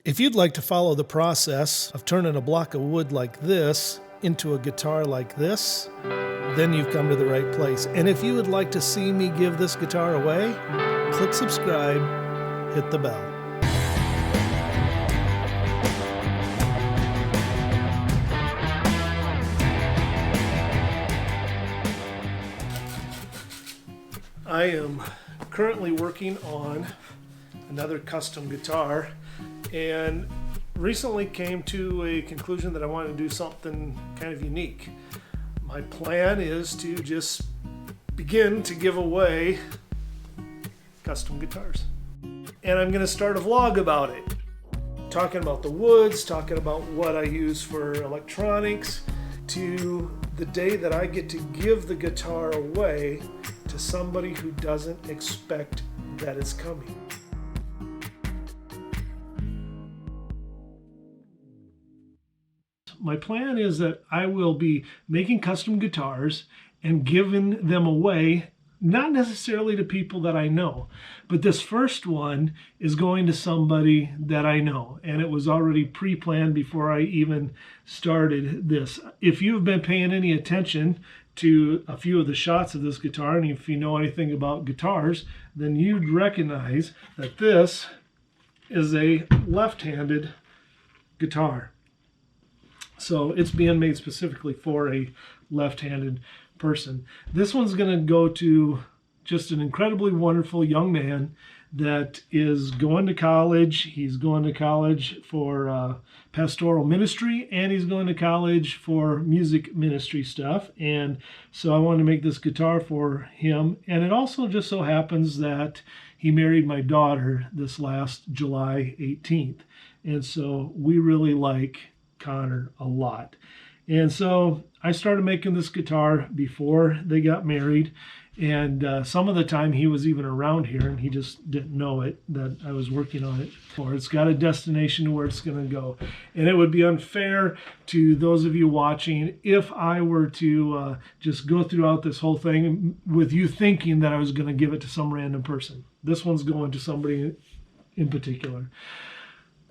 If you'd like to follow the process of turning a block of wood like this into a guitar like this, then you've come to the right place. And if you would like to see me give this guitar away, click subscribe, hit the bell. I am currently working on another custom guitar and recently came to a conclusion that I want to do something kind of unique. My plan is to just begin to give away custom guitars. And I'm going to start a vlog about it. Talking about the woods, talking about what I use for electronics, to the day that I get to give the guitar away to somebody who doesn't expect that it's coming. My plan is that I will be making custom guitars and giving them away, not necessarily to people that I know, but this first one is going to somebody that I know, and it was already pre-planned before I even started this. If you've been paying any attention to a few of the shots of this guitar, and if you know anything about guitars, then you'd recognize that this is a left-handed guitar. So it's being made specifically for a left-handed person. This one's going to go to just an incredibly wonderful young man that is going to college. He's going to college for pastoral ministry, and he's going to college for music ministry stuff. And so I wanted to make this guitar for him. And it also just so happens that he married my daughter this last July 18th. And so we really like Connor a lot. And so I started making this guitar before they got married, and some of the time he was even around here and he just didn't know it, that I was working on it. Or it's got a destination to where it's going to go. And it would be unfair to those of you watching if I were to just go throughout this whole thing with you thinking that I was going to give it to some random person. This one's going to somebody in particular.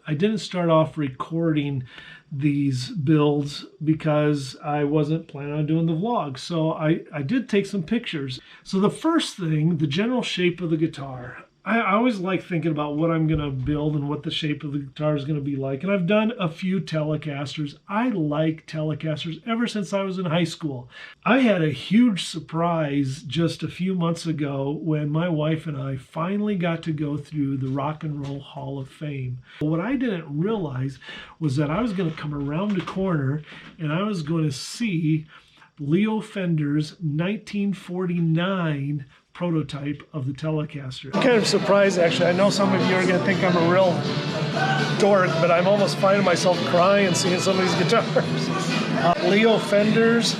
I didn't start off recording these builds because I wasn't planning on doing the vlog. So I did take some pictures. So the first thing, the general shape of the guitar. I always like thinking about what I'm going to build and what the shape of the guitar is going to be like. And I've done a few Telecasters. I like Telecasters ever since I was in high school. I had a huge surprise just a few months ago when my wife and I finally got to go through the Rock and Roll Hall of Fame. What I didn't realize was that I was going to come around the corner and I was going to see Leo Fender's 1949 prototype of the Telecaster. I'm kind of surprised, actually. I know some of you are going to think I'm a real dork, but I'm almost finding myself crying seeing some of these guitars. Leo Fender's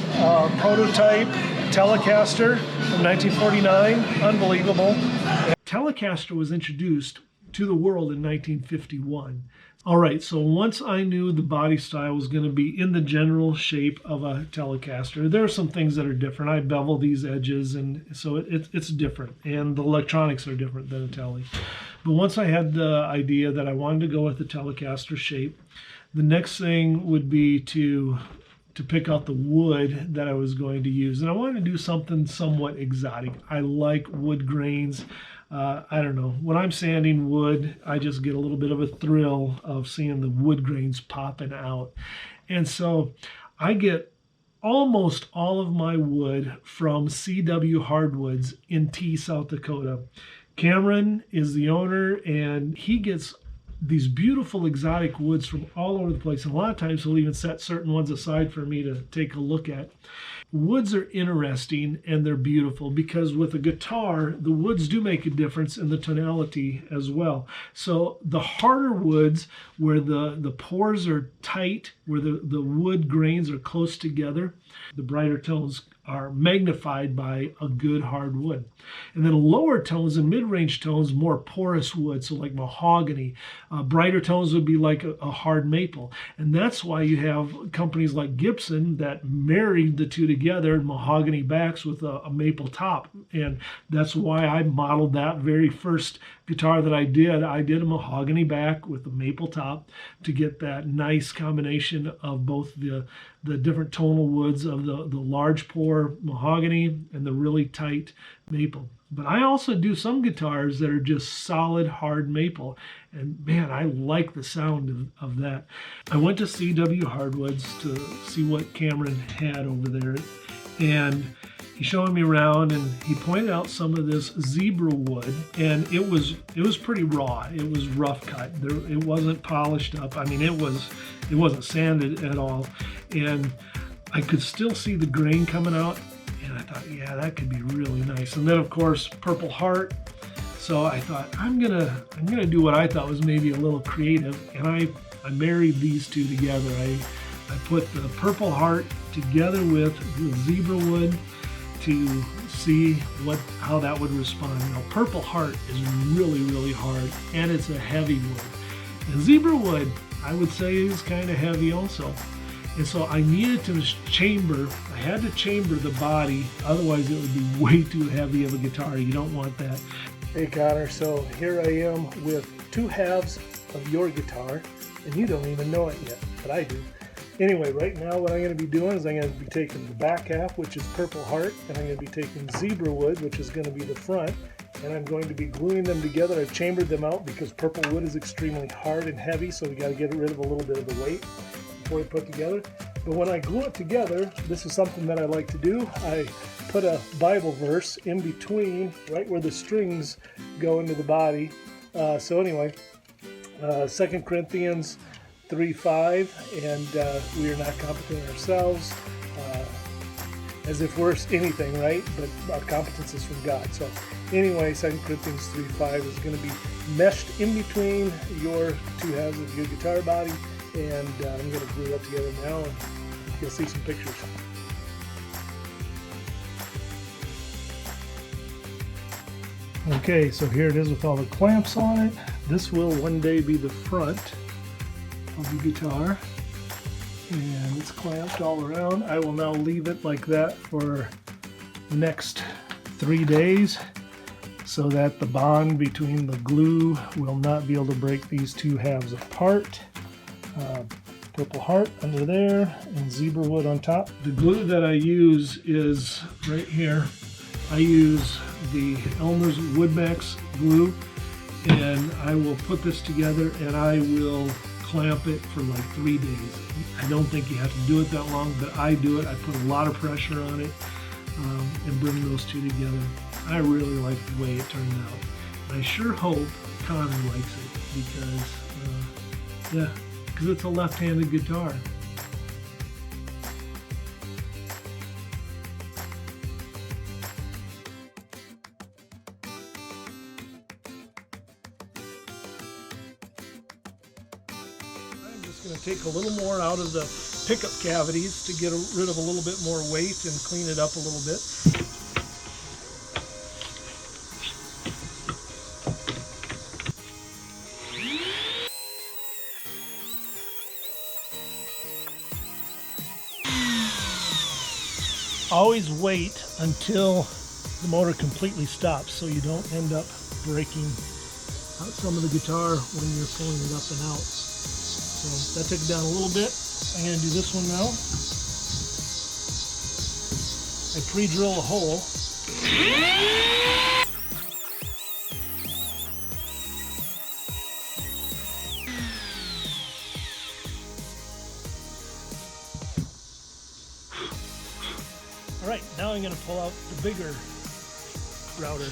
prototype Telecaster from 1949. Unbelievable. Telecaster was introduced to the world in 1951. All right, so once I knew the body style was going to be in the general shape of a Telecaster, there are some things that are different. I bevel these edges, and so it's different, and the electronics are different than a Tele. But once I had the idea that I wanted to go with the Telecaster shape, the next thing would be to pick out the wood that I was going to use. And I wanted to do something somewhat exotic. I like wood grains. I don't know, when I'm sanding wood, I just get a little bit of a thrill of seeing the wood grains popping out. And so I get almost all of my wood from CW Hardwoods in T, South Dakota. Cameron is the owner, and he gets these beautiful exotic woods from all over the place. And a lot of times he'll even set certain ones aside for me to take a look at. Woods are interesting and they're beautiful because with a guitar, the woods do make a difference in the tonality as well. So the harder woods where the pores are tight, where the wood grains are close together, the brighter tones are magnified by a good hard wood. And then lower tones and mid-range tones, more porous wood, so like mahogany. Brighter tones would be like a hard maple. And that's why you have companies like Gibson that married the two together, mahogany backs with a maple top. And that's why I modeled that very first guitar that I did. I did a mahogany back with a maple top to get that nice combination of both the different tonal woods of the large pore mahogany and the really tight maple. But I also do some guitars that are just solid hard maple, and man, I like the sound of that. I went to CW Hardwoods to see what Cameron had over there, and he showed me around, and he pointed out some of this zebra wood, and it was pretty raw. It was rough cut. It wasn't polished up. I mean, it wasn't sanded at all, and I could still see the grain coming out. And I thought, yeah, that could be really nice. And then of course, Purple Heart. So I thought, I'm gonna do what I thought was maybe a little creative, and I married these two together. I put the Purple Heart together with the zebra wood to see how that would respond. Now, Purple Heart is really, really hard, and it's a heavy wood. And zebra wood, I would say, is kind of heavy also. And so I needed to I had to chamber the body, otherwise it would be way too heavy of a guitar. You don't want that. Hey Connor, so here I am with two halves of your guitar, and you don't even know it yet, but I do. Anyway, right now what I'm going to be doing is I'm going to be taking the back half, which is Purple Heart, and I'm going to be taking zebra wood, which is going to be the front, and I'm going to be gluing them together. I've chambered them out because purple wood is extremely hard and heavy, so we got to get rid of a little bit of the weight before we put it together. But when I glue it together, this is something that I like to do. I put a Bible verse in between, right where the strings go into the body. So anyway, 2 Corinthians 3:5, and we are not competent ourselves, as if we're anything, right? But our competence is from God. So anyway, 2 Corinthians 3:5 is going to be meshed in between your two halves of your guitar body, and I'm going to glue that together now, and you'll see some pictures. Okay, so here it is with all the clamps on it. This will one day be the front of the guitar, and it's clamped all around. I will now leave it like that for the next 3 days so that the bond between the glue will not be able to break these two halves apart. Purple Heart under there and zebra wood on top. The glue that I use is right here. I use the Elmer's Woodmax glue, and I will put this together and I will clamp it for like 3 days. I don't think you have to do it that long, but I do it. I put a lot of pressure on it and bring those two together. I really like the way it turned out. I sure hope Connor likes it because, yeah, because it's a left-handed guitar. I'm just going to take a little more out of the pickup cavities to get rid of a little bit more weight and clean it up a little bit. Always wait until the motor completely stops so you don't end up breaking some of the guitar when you're pulling it up and out. So that took it down a little bit. I'm going to do this one now. I pre-drill a hole. Alright, now I'm going to pull out the bigger router.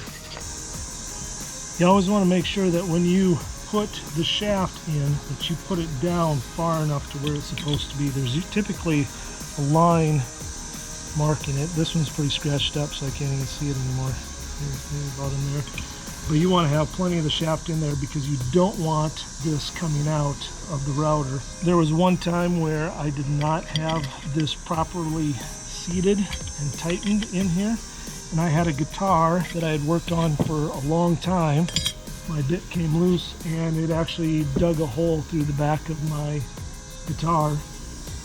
You always want to make sure that when you put the shaft in, that you put it down far enough to where it's supposed to be. There's typically a line marking it. This one's pretty scratched up, so I can't even see it anymore. Maybe about in there. But you want to have plenty of the shaft in there because you don't want this coming out of the router. There was one time where I did not have this properly seated and tightened in here. And I had a guitar that I had worked on for a long time. My bit came loose and it actually dug a hole through the back of my guitar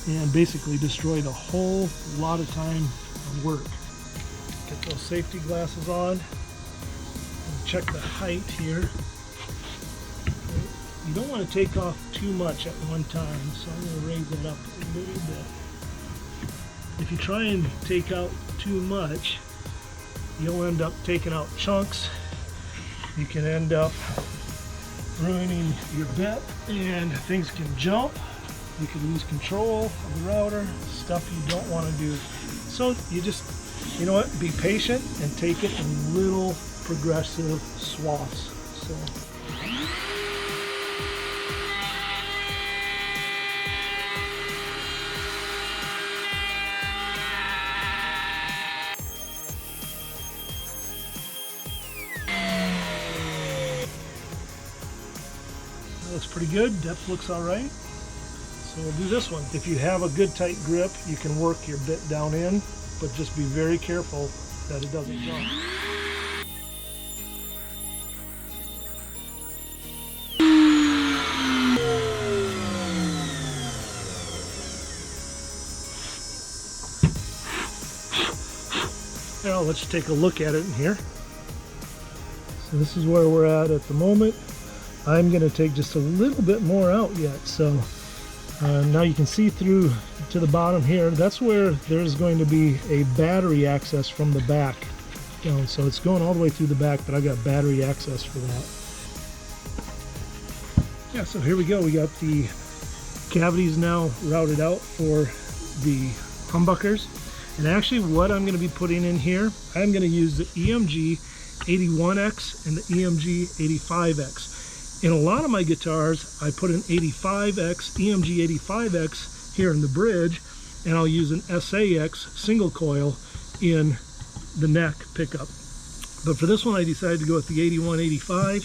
and basically destroyed a whole lot of time and work. Get those safety glasses on and check the height here. You don't want to take off too much at one time, so I'm going to raise it up a little bit. If you try and take out too much, you'll end up taking out chunks. You can end up ruining your bit and things can jump. You can lose control of the router, stuff you don't want to do. So you just, you know what, be patient and take it in little progressive swaths. So. Looks pretty good. Depth looks all right. So we'll do this one. If you have a good tight grip, you can work your bit down in, but just be very careful that it doesn't jump. Now let's take a look at it in here. So this is where we're at the moment. I'm going to take just a little bit more out yet. So now you can see through to the bottom here. That's where there's going to be a battery access from the back down. So it's going all the way through the back, but I got battery access for that. Yeah, so here we go. We got the cavities now routed out for the humbuckers. And actually what I'm going to be putting in here, I'm going to use the EMG 81X and the EMG 85X. In a lot of my guitars, I put an 85X, EMG 85X here in the bridge, and I'll use an SAX single coil in the neck pickup. But for this one, I decided to go with the 8185.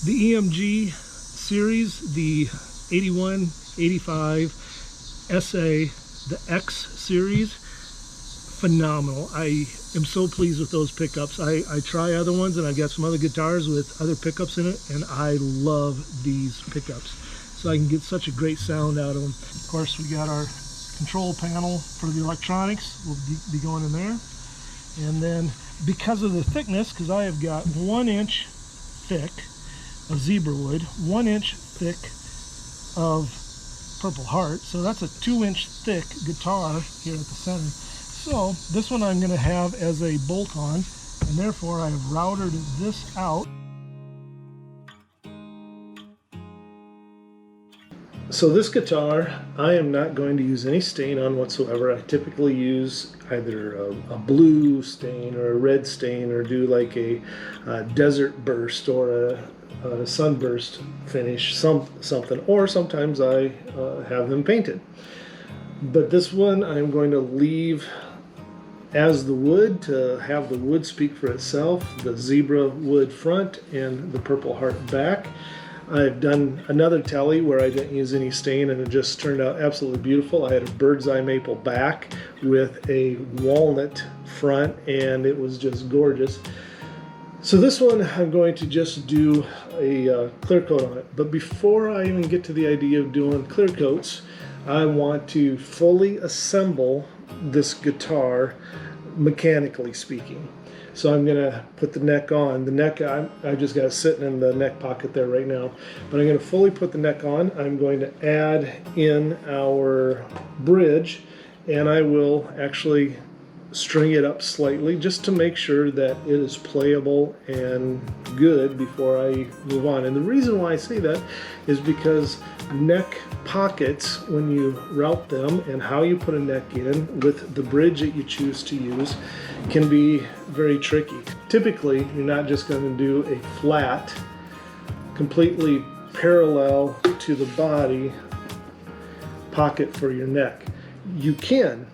The EMG series, the 81, 85, SA, the X series, phenomenal. I am so pleased with those pickups. I try other ones, and I've got some other guitars with other pickups in it, and I love these pickups. So I can get such a great sound out of them. Of course, we got our control panel for the electronics. We'll be going in there. And then because of the thickness, because I have got 1 inch thick of zebra wood, 1 inch thick of Purple Heart, so that's a 2-inch thick guitar here at the center. So this one I'm going to have as a bolt-on, and therefore I have routed this out. So this guitar, I am not going to use any stain on whatsoever. I typically use either a blue stain or a red stain, or do like a desert burst or a sunburst finish, something, or sometimes I have them painted. But this one I'm going to leave as the wood, to have the wood speak for itself, the zebra wood front and the Purple Heart back. I've done another telly where I didn't use any stain, and it just turned out absolutely beautiful. I had a bird's eye maple back with a walnut front, and it was just gorgeous. So this one I'm going to just do a clear coat on it. But before I even get to the idea of doing clear coats, I want to fully assemble this guitar, mechanically speaking. So I'm going to put the neck on. The neck, I just got it sitting in the neck pocket there right now. But I'm going to fully put the neck on. I'm going to add in our bridge, and I will actually string it up slightly just to make sure that it is playable and good before I move on. And the reason why I say that is because neck pockets, when you route them and how you put a neck in with the bridge that you choose to use, can be very tricky. Typically, you're not just going to do a flat, completely parallel to the body pocket for your neck. You can,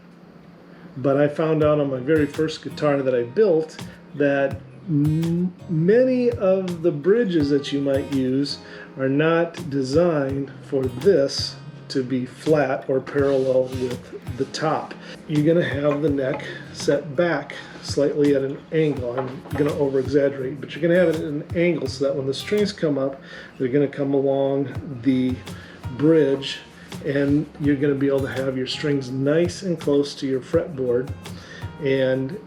but I found out on my very first guitar that I built that many of the bridges that you might use are not designed for this to be flat or parallel with the top. You're going to have the neck set back slightly at an angle. I'm going to over exaggerate, but you're going to have it at an angle so that when the strings come up, they're going to come along the bridge, and you're going to be able to have your strings nice and close to your fretboard. And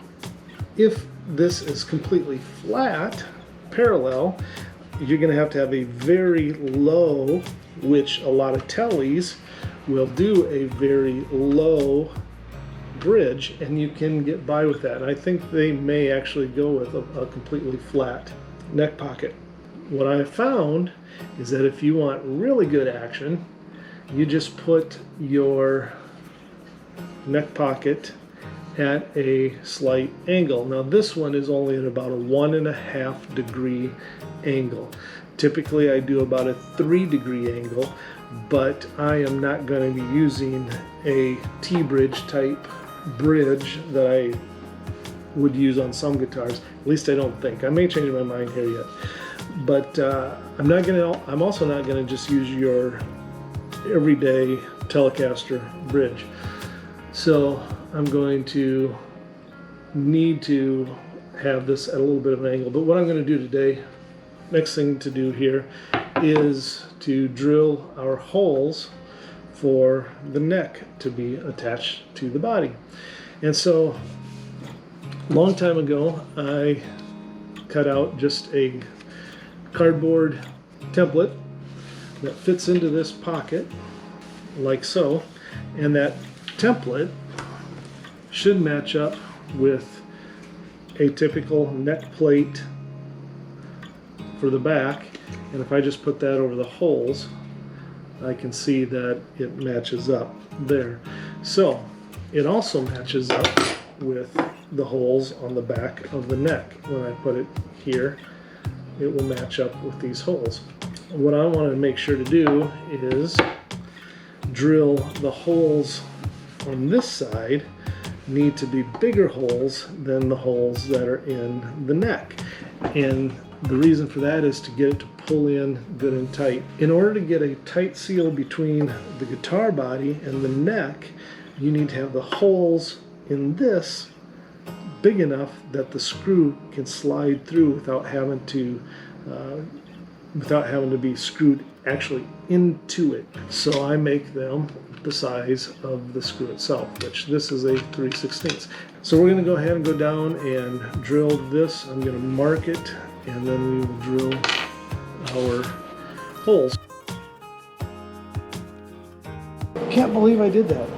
if this is completely flat, parallel, you're going to have a very low, which a lot of tellies will do a very low bridge, and you can get by with that. And I think they may actually go with a completely flat neck pocket. What I found is that if you want really good action, you just put your neck pocket at a slight angle. Now this one is only at about a 1.5 degree angle. Typically I do about a 3 degree angle, but I am not going to be using a T-bridge type bridge that I would use on some guitars. At least I don't think. I may change my mind here yet. But I'm also not going to just use your everyday Telecaster bridge. So I'm going to need to have this at a little bit of an angle. But what I'm going to do today, next thing to do here, is to drill our holes for the neck to be attached to the body. And so a long time ago I cut out just a cardboard template that fits into this pocket like so, and that template should match up with a typical neck plate for the back. And if I just put that over the holes, I can see that it matches up there. So it also matches up with the holes on the back of the neck. When I put it here, it will match up with these holes. What I want to make sure to do is drill the holes on this side need to be bigger holes than the holes that are in the neck. And the reason for that is to get it to pull in good and tight. In order to get a tight seal between the guitar body and the neck, you need to have the holes in this big enough that the screw can slide through without having to be screwed actually into it. So I make them the size of the screw itself, which this is a 3/16. So we're going to go ahead and go down and drill this. I'm going to mark it, and then we will drill our holes. Can't believe I did that.